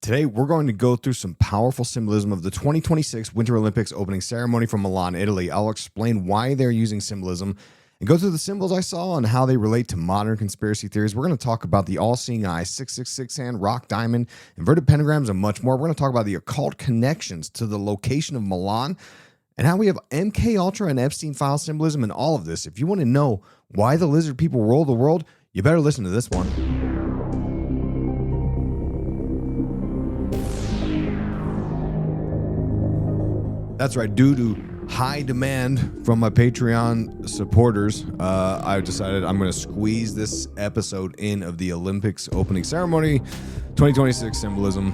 Today, we're going to go through some powerful symbolism of the 2026 Winter Olympics opening ceremony from Milan, Italy. I'll explain why they're using symbolism and go through the symbols I saw and how they relate to modern conspiracy theories. We're going to talk about the all-seeing eye, 666 hand, Roc Diamond, inverted pentagrams, and much more. We're going to talk about the occult connections to the location of Milan and how we have MKULTRA and Epstein Files symbolism and all of this. If you want to know why the lizard people rule the world, you better listen to this one. That's right. Due to high demand from my Patreon supporters, I decided I'm going to squeeze this episode in of the Olympics opening ceremony, 2026 symbolism.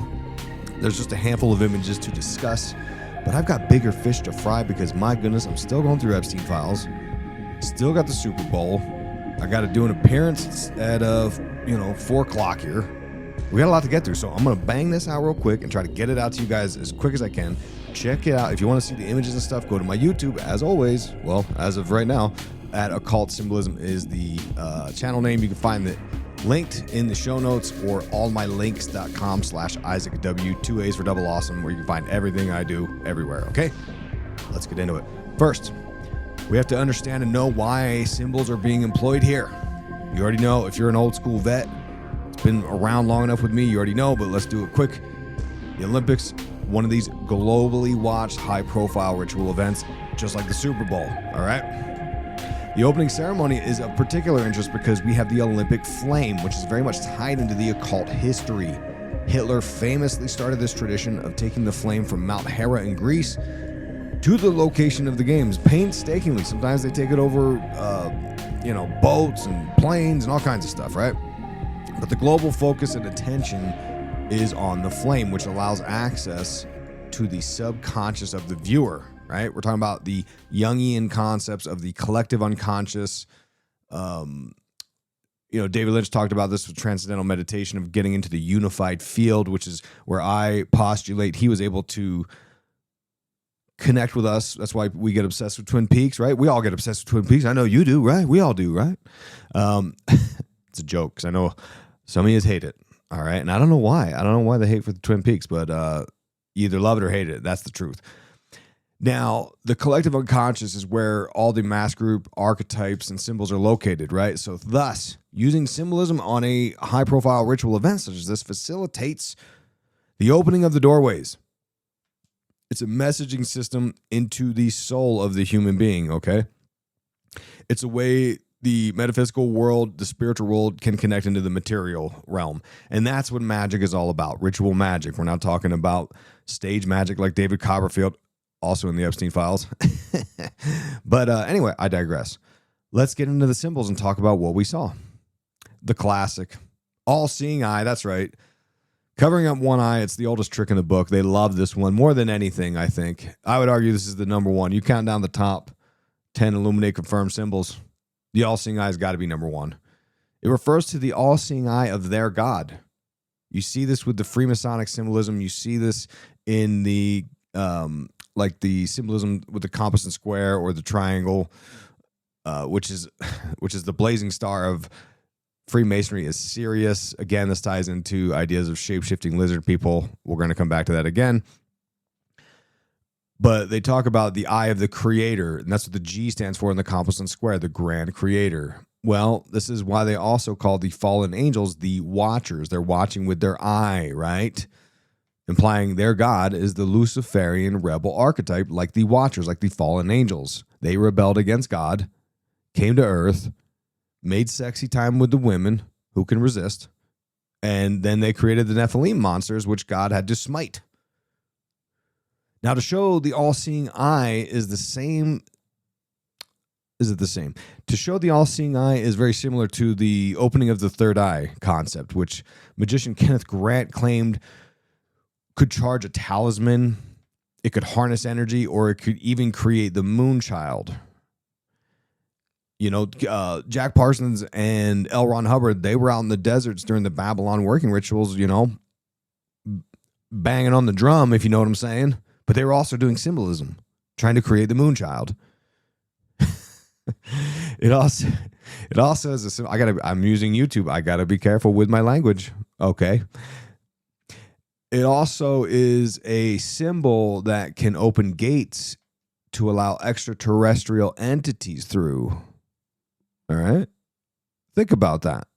There's just a handful of images to discuss, but I've got bigger fish to fry because, my goodness, I'm still going through Epstein Files. Still got the Super Bowl. I got to do an appearance at 4 o'clock here. We got a lot to get through, so I'm going to bang this out real quick and try to get it out to you guys as quick as I can. Check it out. If you want to see the images and stuff, go to my YouTube. As always, well, as of right now, at Occult Symbolism is the channel name. You can find it linked in the show notes or allmylinks.com/IsaacW, 2 A's for double awesome, where you can find everything I do everywhere. Okay, let's get into it. First, we have to understand and know why symbols are being employed here. You already know. If you're an old school vet, it's been around long enough with me, you already know, but let's do it quick. The Olympics, one of these globally watched high-profile ritual events, just like the Super Bowl, all right? The opening ceremony is of particular interest because we have the Olympic flame, which is very much tied into the occult history. Hitler famously started this tradition of taking the flame from Mount Hera in Greece to the location of the games, painstakingly. Sometimes they take it over, boats and planes and all kinds of stuff, right? But the global focus and attention is on the flame, which allows access to the subconscious of the viewer, right? We're talking about the Jungian concepts of the collective unconscious. David Lynch talked about this with transcendental meditation of getting into the unified field, which is where I postulate he was able to connect with us. That's why we get obsessed with Twin Peaks, right? We all get obsessed with Twin Peaks. I know you do, right? We all do, right? It's a joke because I know some of you hate it. All right. And I don't know why. I don't know why they hate for the Twin Peaks, but you either love it or hate it. That's the truth. Now, the collective unconscious is where all the mass group archetypes and symbols are located, right? So thus, using symbolism on a high-profile ritual event such as this facilitates the opening of the doorways. It's a messaging system into the soul of the human being, okay? It's a way the metaphysical world, the spiritual world can connect into the material realm. And that's what magic is all about, ritual magic. We're not talking about stage magic like David Copperfield, also in the Epstein Files. But anyway, I digress. Let's get into the symbols and talk about what we saw. The classic all-seeing eye, that's right. Covering up one eye, it's the oldest trick in the book. They love this one more than anything, I think. I would argue this is the number one. You count down the top 10 Illuminate confirmed symbols. The all-seeing eye has got to be number one. It refers to the all-seeing eye of their God. You see this with the Freemasonic symbolism. You see this in the the symbolism with the compass and square or the triangle, which is the blazing star of Freemasonry is Sirius. Again, this ties into ideas of shape-shifting lizard people. We're going to come back to that again. But they talk about the eye of the creator, and that's what the G stands for in the compass and square, the grand creator. Well, this is why they also call the fallen angels the watchers. They're watching with their eye, right? Implying their God is the Luciferian rebel archetype, like the watchers, like the fallen angels. They rebelled against God, came to earth, made sexy time with the women, who can resist, and then they created the Nephilim monsters, which God had to smite. Now, to show the all-seeing eye is the same. Is it the same? To show the all-seeing eye is very similar to the opening of the third eye concept, which magician Kenneth Grant claimed could charge a talisman, it could harness energy, or it could even create the moon child. Jack Parsons and L. Ron Hubbard, they were out in the deserts during the Babylon working rituals, banging on the drum, if you know what I'm saying. But they were also doing symbolism, trying to create the moon child. It also is I'm using YouTube. I gotta be careful with my language. Okay. It also is a symbol that can open gates to allow extraterrestrial entities through. All right? Think about that.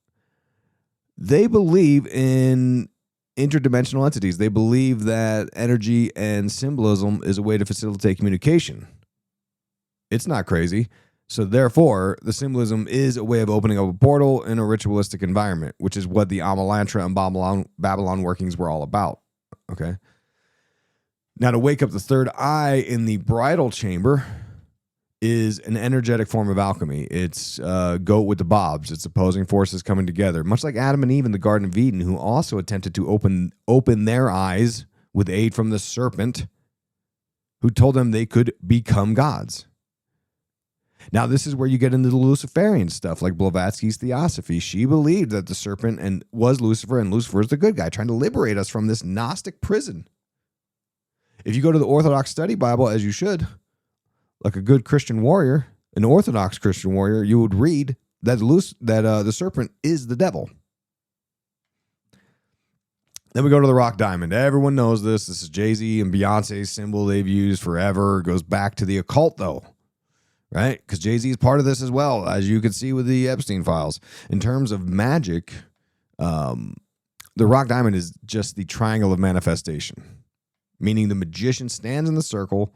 They believe in interdimensional entities. They believe that energy and symbolism is a way to facilitate communication. It's not crazy. So therefore, the symbolism is a way of opening up a portal in a ritualistic environment, which is what the MKULTRA and Babylon workings were all about. Okay. Now, to wake up the third eye in the bridal chamber is an energetic form of alchemy. It's goat with the bobs. It's opposing forces coming together, much like Adam and Eve in the Garden of Eden, who also attempted to open their eyes with aid from the serpent, who told them they could become gods. Now, this is where you get into the Luciferian stuff, like Blavatsky's Theosophy. She believed that the serpent was Lucifer, and Lucifer is the good guy, trying to liberate us from this Gnostic prison. If you go to the Orthodox Study Bible, as you should, like a good Christian warrior, an Orthodox Christian warrior, you would read that the serpent is the devil. Then we go to the Roc Diamond. Everyone knows this. This is Jay-Z and Beyonce's symbol they've used forever. It goes back to the occult, though. Right? Because Jay-Z is part of this as well, as you can see with the Epstein Files. In terms of magic, the Roc Diamond is just the triangle of manifestation, meaning the magician stands in the circle,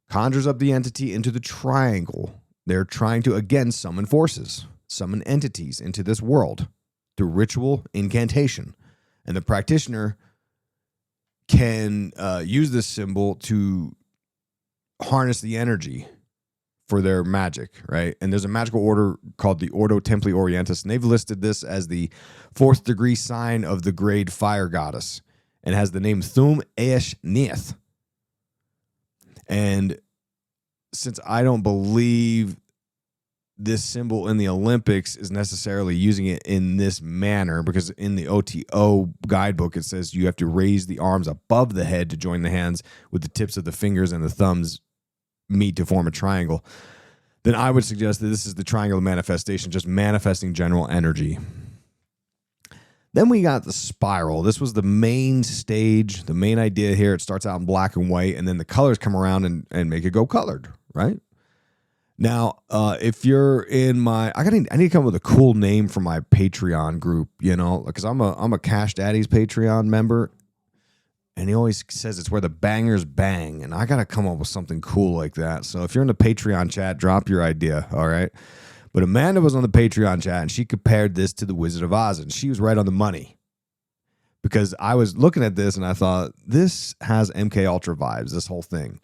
conjures up the entity into the triangle. They're trying to, again, summon forces, summon entities into this world through ritual incantation. And the practitioner can use this symbol to harness the energy for their magic, right? And there's a magical order called the Ordo Templi Orientis, and they've listed this as the 4th degree sign of the grade fire goddess, and has the name Thum Esh Neith. And since I don't believe this symbol in the Olympics is necessarily using it in this manner, because in the OTO guidebook it says you have to raise the arms above the head to join the hands with the tips of the fingers and the thumbs meet to form a triangle, then I would suggest that this is the triangle of manifestation, just manifesting general energy. Then we got the spiral. This was the main stage, the main idea here. It starts out in black and white, and then the colors come around and make it go colored, right? Now, if you're in my, I need to come up with a cool name for my Patreon group, because I'm a Cash Daddy's Patreon member. And he always says it's where the bangers bang. And I got to come up with something cool like that. So if you're in the Patreon chat, drop your idea, all right? But Amanda was on the Patreon chat, and she compared this to The Wizard of Oz. And she was right on the money. Because I was looking at this, and I thought, this has MKUltra vibes, this whole thing.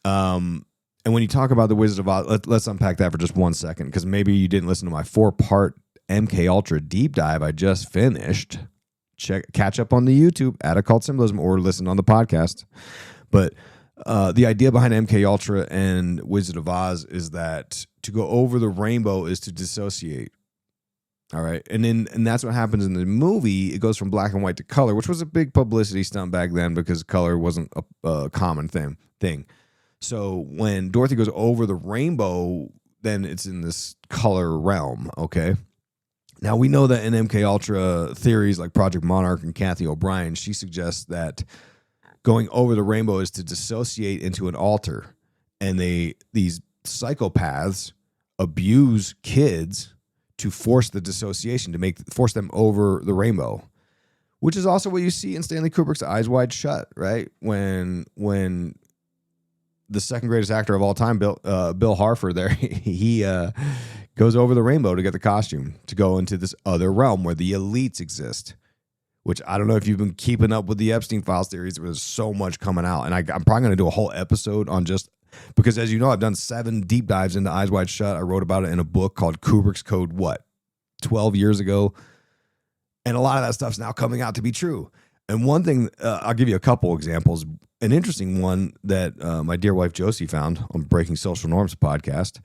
And when you talk about The Wizard of Oz, let's unpack that for just 1 second. Because maybe you didn't listen to my 4-part MKUltra deep dive I just finished. Catch up on the YouTube at Occult Symbolism, or listen on the podcast. But the idea behind MKUltra and Wizard of Oz is that to go over the rainbow is to dissociate. All right. And that's what happens in the movie. It goes from black and white to color, which was a big publicity stunt back then because color wasn't a common thing. So when Dorothy goes over the rainbow, then it's in this color realm. Okay. Now, we know that in MKUltra theories like Project Monarch and Kathy O'Brien, she suggests that going over the rainbow is to dissociate into an altar. And these psychopaths abuse kids to force the dissociation, to force them over the rainbow, which is also what you see in Stanley Kubrick's Eyes Wide Shut, right? When the second greatest actor of all time, Bill Harford, there he goes over the rainbow to get the costume to go into this other realm where the elites exist. Which I don't know if you've been keeping up with the Epstein Files theories. There's so much coming out, and I'm probably going to do a whole episode on just because, as you know, I've done 7 deep dives into Eyes Wide Shut. I wrote about it in a book called Kubrick's Code. 12 years ago, and a lot of that stuff's now coming out to be true. And one thing, I'll give you a couple examples. An interesting one that my dear wife Josie found on Breaking Social Norms podcast,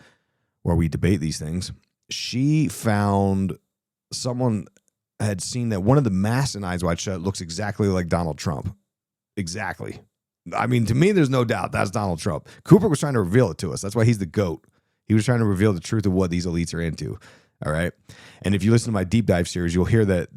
where we debate these things. She found someone had seen that one of the masks in Eyes Wide Shut looks exactly like Donald Trump. Exactly. I mean, to me, there's no doubt that's Donald Trump. Kubrick was trying to reveal it to us. That's why he's the GOAT. He was trying to reveal the truth of what these elites are into. All right. And if you listen to my deep dive series, you'll hear that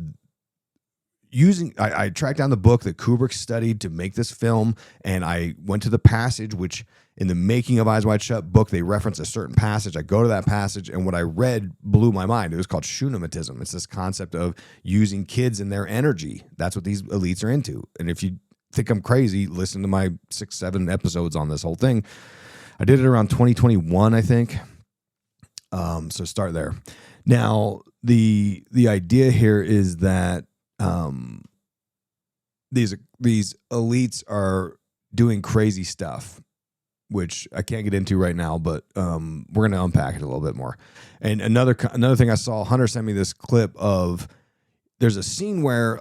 I tracked down the book that Kubrick studied to make this film, and I went to the passage, which in the Making of Eyes Wide Shut book, they reference a certain passage. I go to that passage, and what I read blew my mind. It was called Shunatism. It's this concept of using kids and their energy. That's what these elites are into. And if you think I'm crazy, listen to my 6-7 episodes on this whole thing. I did it around 2021, I think. So start there. Now, the idea here is that these elites are doing crazy stuff, which I can't get into right now, but we're going to unpack it a little bit more. And another thing I saw, Hunter sent me this clip of, there's a scene where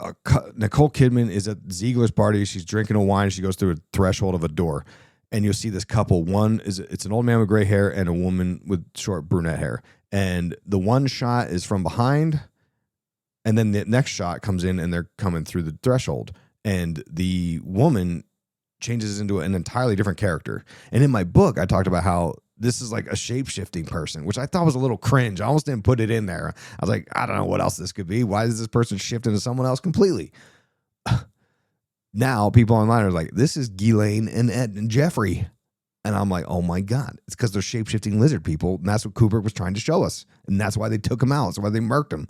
Nicole Kidman is at Ziegler's party. She's drinking a wine. She goes through a threshold of a door, and you'll see this couple. It's an old man with gray hair and a woman with short brunette hair. And the one shot is from behind, and then the next shot comes in, and they're coming through the threshold. And the woman changes into an entirely different character. And in my book, I talked about how this is like a shape-shifting person, which I thought was a little cringe. I almost didn't put it in there. I was like, I don't know what else this could be. Why does this person shift into someone else completely? Now people online are like, this is Ghislaine and Ed and Jeffrey. And I'm like, oh my God. It's because they're shape-shifting lizard people. And that's what Kubrick was trying to show us. And that's why they took him out. That's why they murked him.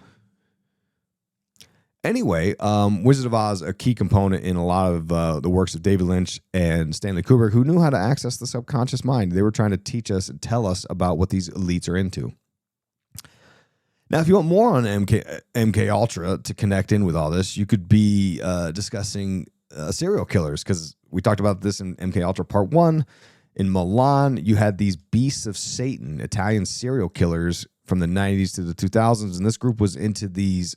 Anyway, Wizard of Oz, a key component in a lot of the works of David Lynch and Stanley Kubrick, who knew how to access the subconscious mind. They were trying to teach us and tell us about what these elites are into. Now, if you want more on MKUltra to connect in with all this, you could be discussing serial killers, because we talked about this in MKUltra Part 1. In Milan, you had these beasts of Satan, Italian serial killers from the 90s to the 2000s, and this group was into these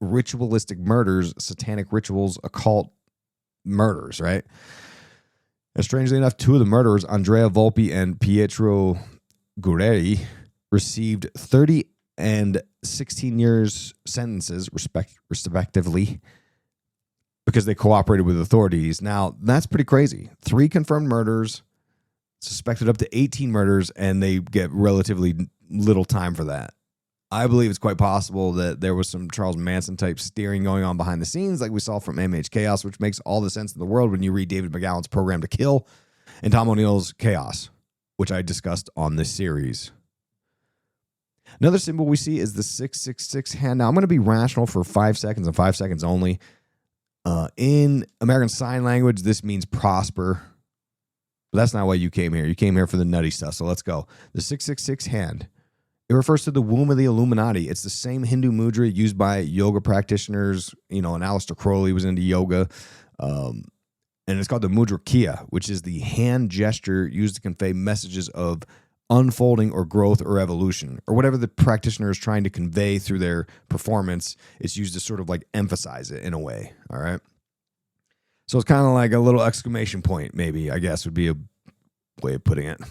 ritualistic murders, satanic rituals, occult murders, right? And strangely enough, two of the murderers, Andrea Volpi and Pietro Guerrieri, received 30 and 16 years sentences, respectively, because they cooperated with authorities. Now, that's pretty crazy. 3 confirmed murders, suspected up to 18 murders, and they get relatively little time for that. I believe it's quite possible that there was some Charles Manson type steering going on behind the scenes, like we saw from MH Chaos, which makes all the sense in the world when you read David McGowan's Program to Kill and Tom O'Neill's Chaos, which I discussed on this series. Another symbol we see is the 666 hand. Now, I'm going to be rational for 5 seconds and 5 seconds only. In American Sign Language, this means prosper. But that's not why you came here. You came here for the nutty stuff, so let's go. The 666 hand. It refers to the womb of the Illuminati. It's the same Hindu mudra used by yoga practitioners. And Aleister Crowley was into yoga. And it's called the mudra kiya, which is the hand gesture used to convey messages of unfolding or growth or evolution, or whatever the practitioner is trying to convey through their performance. It's used to sort of like emphasize it in a way. All right. So it's kind of like a little exclamation point, maybe, I guess would be a way of putting it.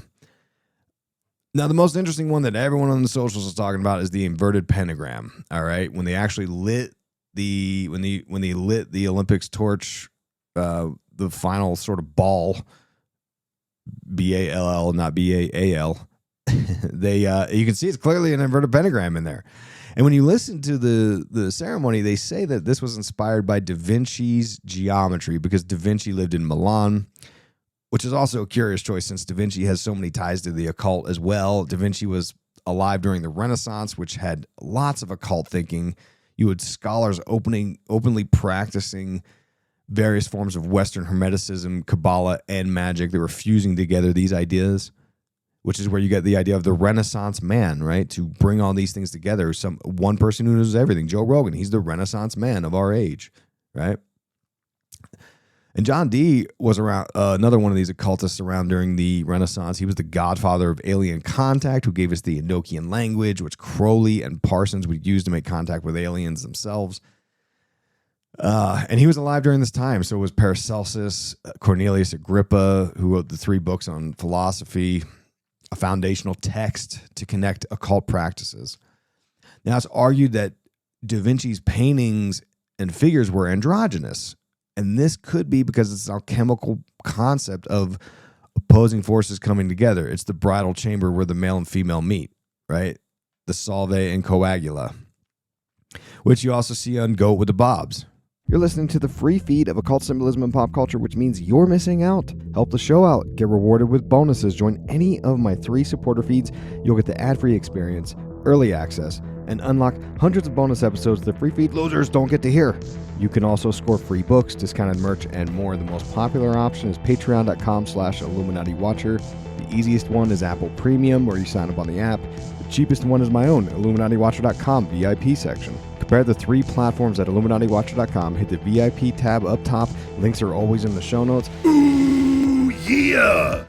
Now, the most interesting one that everyone on the socials is talking about is the inverted pentagram. All right, when they actually lit the Olympics torch, the final sort of ball, BALL, not BAAL. You can see it's clearly an inverted pentagram in there. And when you listen to the ceremony, they say that this was inspired by Da Vinci's geometry, because Da Vinci lived in Milan, which is also a curious choice since Da Vinci has so many ties to the occult as well. Da Vinci was alive during the Renaissance, which had lots of occult thinking. You had scholars openly practicing various forms of Western Hermeticism, Kabbalah, and magic. They were fusing together these ideas, which is where you get the idea of the Renaissance man, right? To bring all these things together. One person who knows everything, Joe Rogan, he's the Renaissance man of our age, right? And John Dee was around, another one of these occultists around during the Renaissance. He was the godfather of alien contact, who gave us the Enochian language, which Crowley and Parsons would use to make contact with aliens themselves. And he was alive during this time. So was Paracelsus, Cornelius Agrippa, who wrote the 3 books on philosophy, a foundational text to connect occult practices. Now, it's argued that Da Vinci's paintings and figures were androgynous. And this could be because it's an alchemical concept of opposing forces coming together. It's the bridal chamber where the male and female meet, right? The solve and coagula, which you also see on Goat with the Bobs, You're listening to the free feed of Occult Symbolism and Pop Culture, which means you're missing out. Help the show out. Get rewarded with bonuses. Join any of my 3 supporter feeds. You'll get the ad-free experience, early access, and unlock hundreds of bonus episodes the free feed losers don't get to hear. You can also score free books, discounted merch, and more. The most popular option is patreon.com/IlluminatiWatcher. The easiest one is Apple Premium, where you sign up on the app. The cheapest one is my own, IlluminatiWatcher.com VIP section. Compare the 3 platforms at IlluminatiWatcher.com. Hit the VIP tab up top. Links are always in the show notes. Ooh, yeah!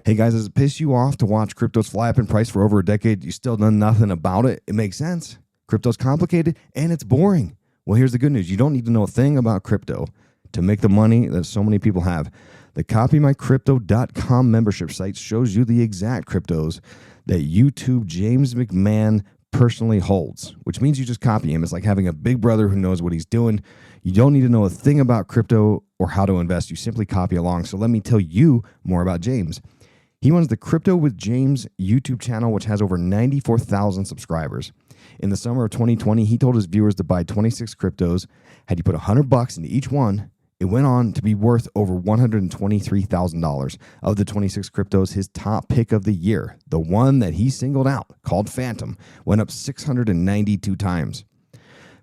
Hey guys, does it piss you off to watch cryptos fly up in price for over a decade? You still done nothing about it? It makes sense. Crypto's complicated and it's boring. Well, here's the good news. You don't need to know a thing about crypto to make the money that so many people have. The copymycrypto.com membership site shows you the exact cryptos that YouTube James McMahon personally holds, which means you just copy him. It's like having a big brother who knows what he's doing. You don't need to know a thing about crypto or how to invest. You simply copy along. So let me tell you more about James. He runs the Crypto with James YouTube channel, which has over 94,000 subscribers. In the summer of 2020, he told his viewers to buy 26 cryptos. Had you put $100 into each one, it went on to be worth over $123,000. Of the 26 cryptos, his top pick of the year, the one that he singled out, called Phantom, went up 692 times.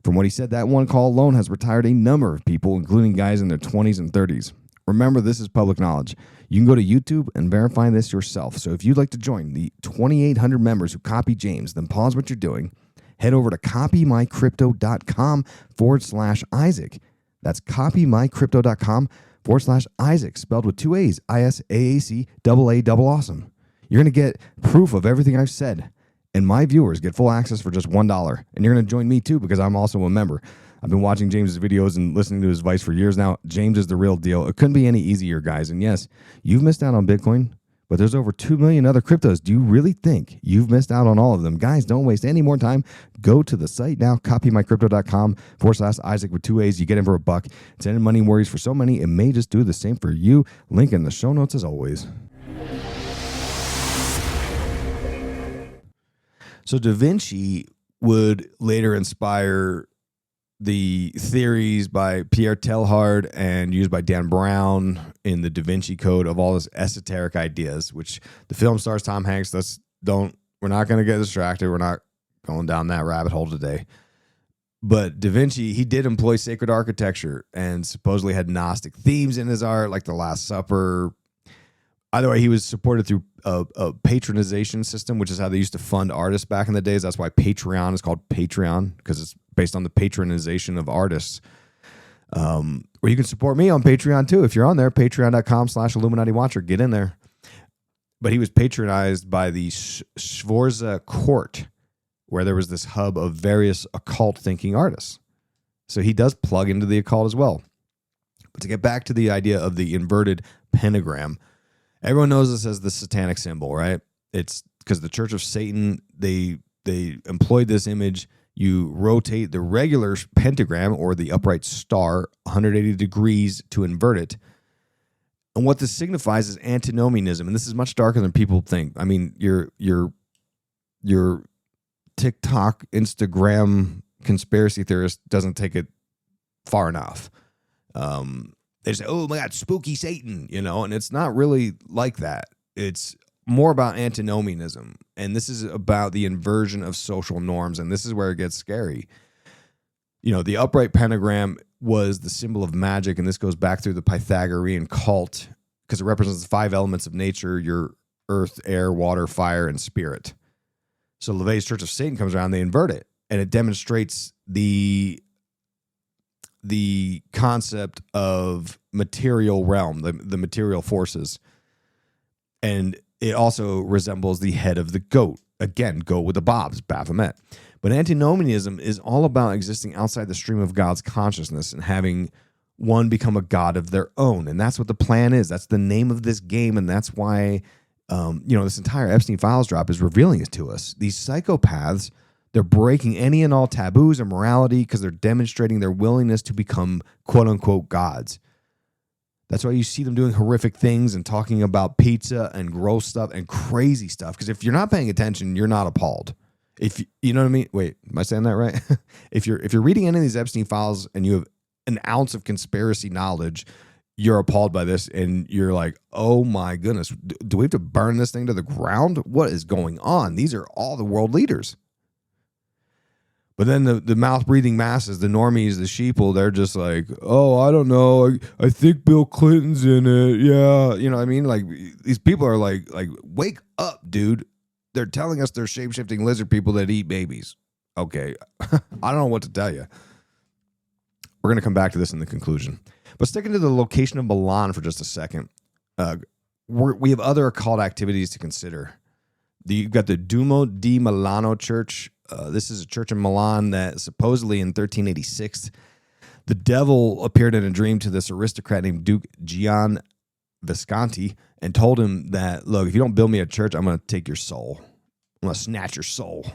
From what he said, that one call alone has retired a number of people, including guys in their 20s and 30s. Remember, this is public knowledge. You can go to YouTube and verify this yourself. So if you'd like to join the 2,800 members who copy James, then pause what you're doing. Head over to copymycrypto.com/Isaac. That's copymycrypto.com/Isaac, spelled with 2 A's, ISAAC, awesome. You're going to get proof of everything I've said. And my viewers get full access for just $1. And you're going to join me too because I'm also a member. I've been watching James's videos and listening to his advice for years now. James is the real deal. It couldn't be any easier, guys. And yes, you've missed out on Bitcoin, but there's over 2 million other cryptos. Do you really think you've missed out on all of them? Guys, don't waste any more time. Go to the site now, copymycrypto.com/Isaac with 2 A's. You get in for $1. It's ending money worries for so many. It may just do the same for you. Link in the show notes as always. So Da Vinci would later inspire the theories by Pierre Teilhard and used by Dan Brown in the Da Vinci Code of all this esoteric ideas, which the film stars Tom Hanks. We're not going to get distracted. We're not going down that rabbit hole today. But Da Vinci, he did employ sacred architecture and supposedly had Gnostic themes in his art, like the Last Supper. Either way, he was supported through a patronization system, which is how they used to fund artists back in the days. That's why Patreon is called Patreon, because it's based on the patronization of artists. Or you can support me on Patreon too. If you're on there, patreon.com/IlluminatiWatcher. Get in there. But he was patronized by the Sforza court, where there was this hub of various occult thinking artists. So he does plug into the occult as well. But to get back to the idea of the inverted pentagram, everyone knows this as the satanic symbol, right? It's because the Church of Satan, they employed this image. You rotate the regular pentagram or the upright star 180 degrees to invert it. And what this signifies is antinomianism. And this is much darker than people think. I mean, your TikTok, Instagram conspiracy theorist doesn't take it far enough. They say, oh my God, spooky Satan, and it's not really like that. It's more about antinomianism. And this is about the inversion of social norms. And this is where it gets scary. The upright pentagram was the symbol of magic. And this goes back through the Pythagorean cult because it represents the 5 elements of nature: your earth, air, water, fire, and spirit. So LaVey's Church of Satan comes around, they invert it. And it demonstrates the concept of material realm, the material forces. And it also resembles the head of the goat. Again, goat with the bobs, Baphomet. But antinomianism is all about existing outside the stream of God's consciousness and having one become a god of their own. And that's what the plan is. That's the name of this game. And that's why, this entire Epstein Files drop is revealing it to us. These psychopaths, they're breaking any and all taboos and morality because they're demonstrating their willingness to become quote-unquote gods. That's why you see them doing horrific things and talking about pizza and gross stuff and crazy stuff. Because if you're not paying attention, you're not appalled. If you know what I mean. Wait, am I saying that right? if you're reading any of these Epstein files and you have an ounce of conspiracy knowledge, you're appalled by this and you're like, oh my goodness, do we have to burn this thing to the ground? What is going on? These are all the world leaders. But then the mouth-breathing masses, the normies, the sheeple, they're just like, oh, I don't know. I think Bill Clinton's in it. Yeah. You know what I mean? Like, these people are like, wake up, dude. They're telling us they're shape-shifting lizard people that eat babies. Okay. I don't know what to tell you. We're going to come back to this in the conclusion. But sticking to the location of Milan for just a second, we have other occult activities to consider. You've got the Duomo di Milano Church. This is a church in Milan that supposedly in 1386, the devil appeared in a dream to this aristocrat named Duke Gian Visconti and told him that, look, if you don't build me a church, I'm going to take your soul. I'm going to snatch your soul.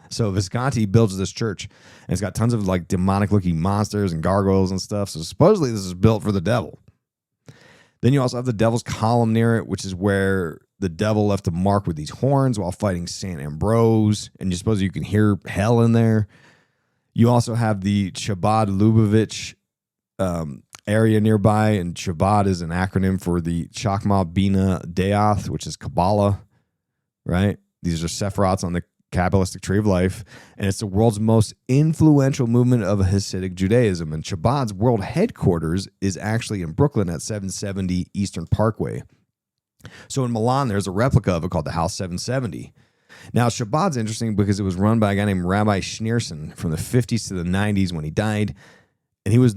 So Visconti builds this church, and it's got tons of like demonic-looking monsters and gargoyles and stuff. So supposedly this is built for the devil. Then you also have the devil's column near it, which is where the devil left a mark with these horns while fighting St. Ambrose, and you suppose you can hear hell in there. You also have the Chabad Lubavitch area nearby, and Chabad is an acronym for the Chakma Bina Death, which is Kabbalah, right? These are Sephirots on the Kabbalistic tree of life, and it's the world's most influential movement of Hasidic Judaism. And Chabad's world headquarters is actually in Brooklyn at 770 Eastern Parkway. So in Milan, there's a replica of it called the House 770. Now, Chabad's interesting because it was run by a guy named Rabbi Schneerson from the 50s to the 90s when he died, and he was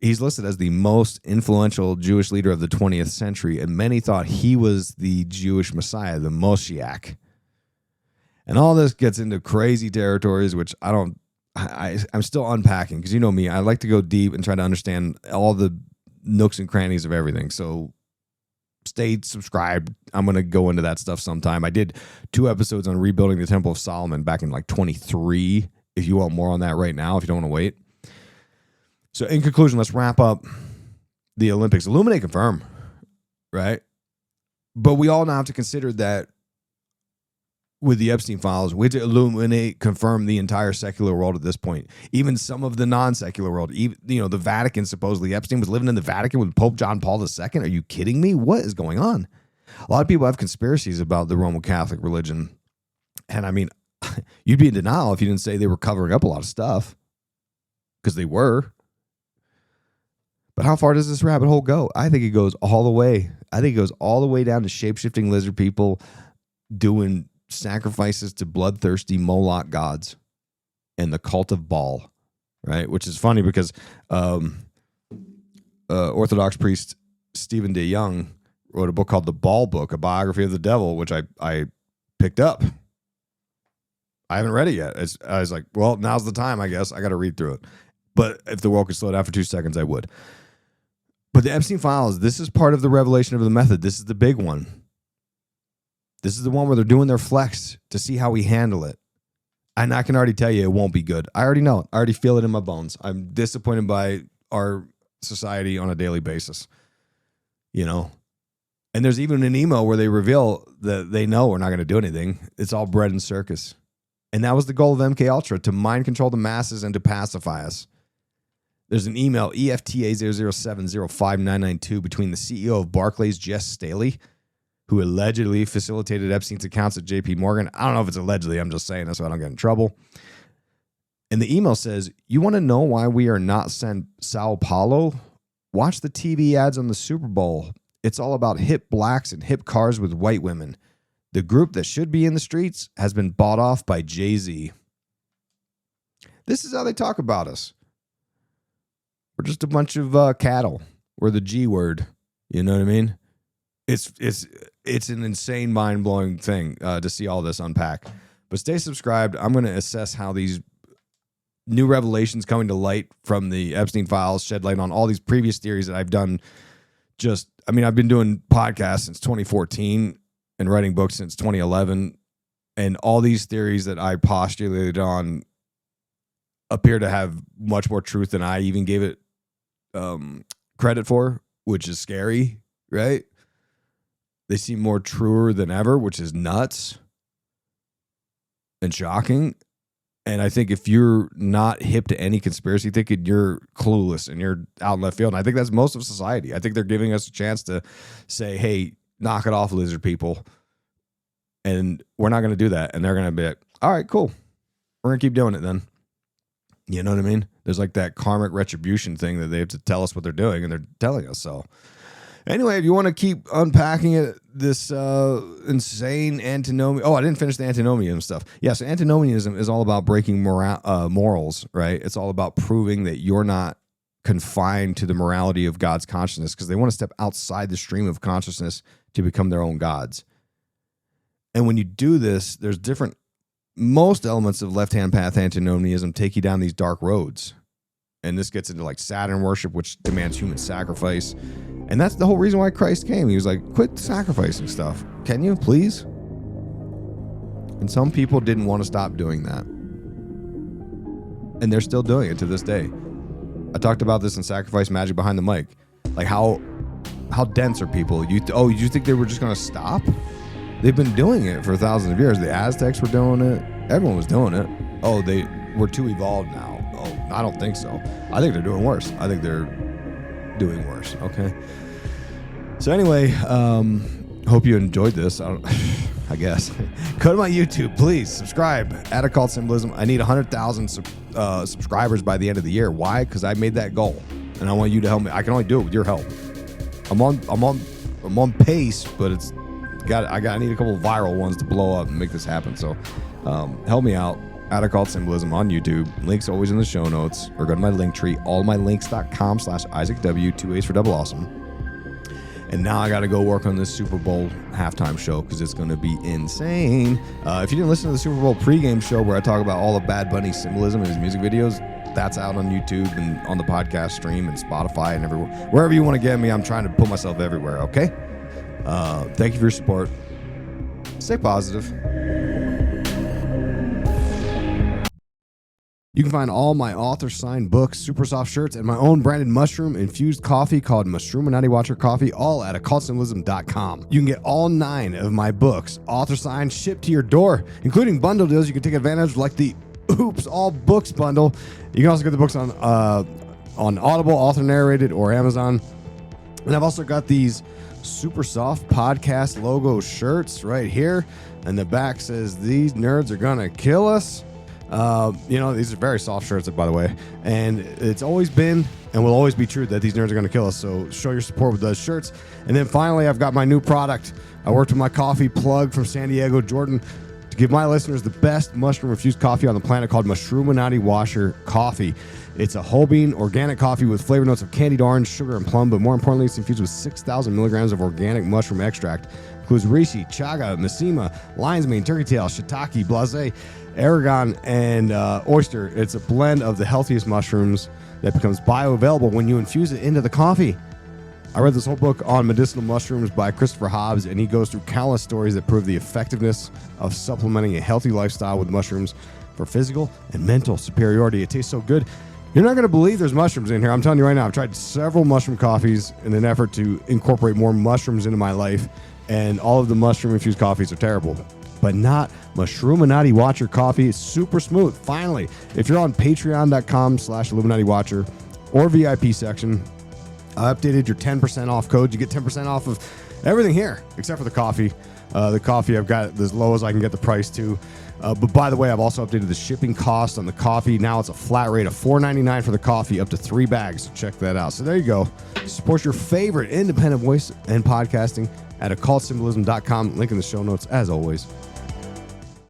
he's listed as the most influential Jewish leader of the 20th century, and many thought he was the Jewish Messiah, the Moshiach. And all this gets into crazy territories, which I'm still unpacking, because you know me, I like to go deep and try to understand all the nooks and crannies of everything. So stay subscribed. I'm going to go into that stuff sometime. I did 2 episodes on rebuilding the Temple of Solomon back in like 23. If you want more on that right now, if you don't want to wait. So in conclusion, let's wrap up the Olympics. Illuminate, confirm, right? But we all now have to consider that with the Epstein files, we have to illuminate, confirm the entire secular world at this point. Even some of the non-secular world. Even, the Vatican, supposedly. Epstein was living in the Vatican with Pope John Paul II. Are you kidding me? What is going on? A lot of people have conspiracies about the Roman Catholic religion. And I mean, you'd be in denial if you didn't say they were covering up a lot of stuff. Because they were. But how far does this rabbit hole go? I think it goes all the way. I think it goes all the way down to shape-shifting lizard people doing sacrifices to bloodthirsty Moloch gods and the cult of Baal, right? Which is funny because Orthodox priest Stephen De Young wrote a book called The Baal Book, a biography of the devil, which I picked up. I haven't read it yet. I was like, well, now's the time, I guess. I got to read through it. But if the world could slow down for 2 seconds, I would. But the Epstein files, this is part of the revelation of the method. This is the big one. This is the one where they're doing their flex to see how we handle it. And I can already tell you it won't be good. I already know it. I already feel it in my bones. I'm disappointed by our society on a daily basis. And there's even an email where they reveal that they know we're not going to do anything. It's all bread and circus. And that was the goal of MKUltra, to mind control the masses and to pacify us. There's an email, EFTA0070592, between the CEO of Barclays, Jess Staley, who allegedly facilitated Epstein's accounts at JP Morgan. I don't know if it's allegedly. I'm just saying this so I don't get in trouble. And the email says, you want to know why we are not sent Sao Paulo? Watch the TV ads on the Super Bowl. It's all about hip blacks and hip cars with white women. The group that should be in the streets has been bought off by Jay-Z. This is how they talk about us. We're just a bunch of cattle. We're the G word. You know what I mean? It's an insane, mind-blowing thing to see all this unpack. But stay subscribed. I'm going to assess how these new revelations coming to light from the Epstein files shed light on all these previous theories that I've done. I've been doing podcasts since 2014 and writing books since 2011. And all these theories that I postulated on appear to have much more truth than I even gave it credit for, which is scary, right? They seem more truer than ever, which is nuts. and shocking. And I think if you're not hip to any conspiracy thinking, you're clueless and you're out in left field. And I think that's most of society. I think they're giving us a chance to say, hey, knock it off, lizard people. And we're not going to do that. And they're going to be like, all right, cool. We're going to keep doing it then. You know what I mean? There's like that karmic retribution thing that they have to tell us what they're doing, and they're telling us so. Anyway, if you want to keep unpacking it, this insane antinomian. Oh, I didn't finish the antinomian stuff. Yeah, so antinomianism is all about breaking morals, right? It's all about proving that you're not confined to the morality of God's consciousness, because they want to step outside the stream of consciousness to become their own gods. And when you do this, there's most elements of left-hand path antinomianism take you down these dark roads. And this gets into like Saturn worship, which demands human sacrifice. And that's the whole reason why Christ came. He was like, quit sacrificing stuff. Can you, please? And some people didn't want to stop doing that. And they're still doing it to this day. I talked about this in Sacrifice Magic Behind the Mic. Like how dense are people? You think they were just going to stop? They've been doing it for thousands of years. The Aztecs were doing it. Everyone was doing it. Oh, they were too evolved now. Oh, I don't think so. I think they're doing worse. I think they're doing worse. Okay. So anyway, hope you enjoyed this. I guess. Go to my YouTube, please. Subscribe at Occult Symbolism. I need 100,000 subscribers by the end of the year. Why? Because I made that goal, and I want you to help me. I can only do it with your help. I'm on pace, but I need a couple of viral ones to blow up and make this happen. So help me out at Occult Symbolism on YouTube. Links always in the show notes, or go to my link tree, allmylinks.com/IsaacW, 2 A's for double awesome. And now I got to go work on this Super Bowl halftime show, because it's going to be insane. If you didn't listen to the Super Bowl pregame show where I talk about all of Bad Bunny's symbolism in his music videos, that's out on YouTube and on the podcast stream and Spotify and everywhere. Wherever you want to get me, I'm trying to put myself everywhere, okay? Thank you for your support. Stay positive. You can find all my author-signed books, super soft shirts, and my own branded mushroom-infused coffee called Mushroom Illuminati Watcher Coffee, all at occultsymbolism.com. You can get all 9 of my books, author-signed, shipped to your door, including bundle deals you can take advantage of, like the Oops All Books bundle. You can also get the books on Audible, author-narrated, or Amazon. And I've also got these super soft podcast logo shirts right here. And the back says, "These nerds are gonna kill us." These are very soft shirts, by the way, and it's always been and will always be true that these nerds are going to kill us. So show your support with those shirts. And then finally, I've got my new product. I worked with my coffee plug from San Diego, Jordan, to give my listeners the best mushroom-infused coffee on the planet called Mushroom Illuminati Watcher Coffee. It's a whole bean organic coffee with flavor notes of candied orange, sugar, and plum, but more importantly, it's infused with 6,000 milligrams of organic mushroom extract. Includes reishi, chaga, mishima, lion's mane, turkey tail, shiitake, blase, aragon, and oyster. It's a blend of the healthiest mushrooms that becomes bioavailable when you infuse it into the coffee. I read this whole book on medicinal mushrooms by Christopher Hobbs, and he goes through countless stories that prove the effectiveness of supplementing a healthy lifestyle with mushrooms for physical and mental superiority. It tastes so good. You're not going to believe there's mushrooms in here. I'm telling you right now, I've tried several mushroom coffees in an effort to incorporate more mushrooms into my life, and all of the mushroom-infused coffees are terrible. But not Mushroom Illuminati Watcher Coffee. It's super smooth. Finally, if you're on patreon.com/Illuminati Watcher or VIP section, I updated your 10% off code. You get 10% off of everything here, except for the coffee. The coffee, I've got it as low as I can get the price to. But by the way, I've also updated the shipping cost on the coffee. Now it's a flat rate of $4.99 for the coffee, up to 3 bags. So check that out. So there you go. Support your favorite independent voice and podcasting at occultsymbolism.com. Link in the show notes, as always.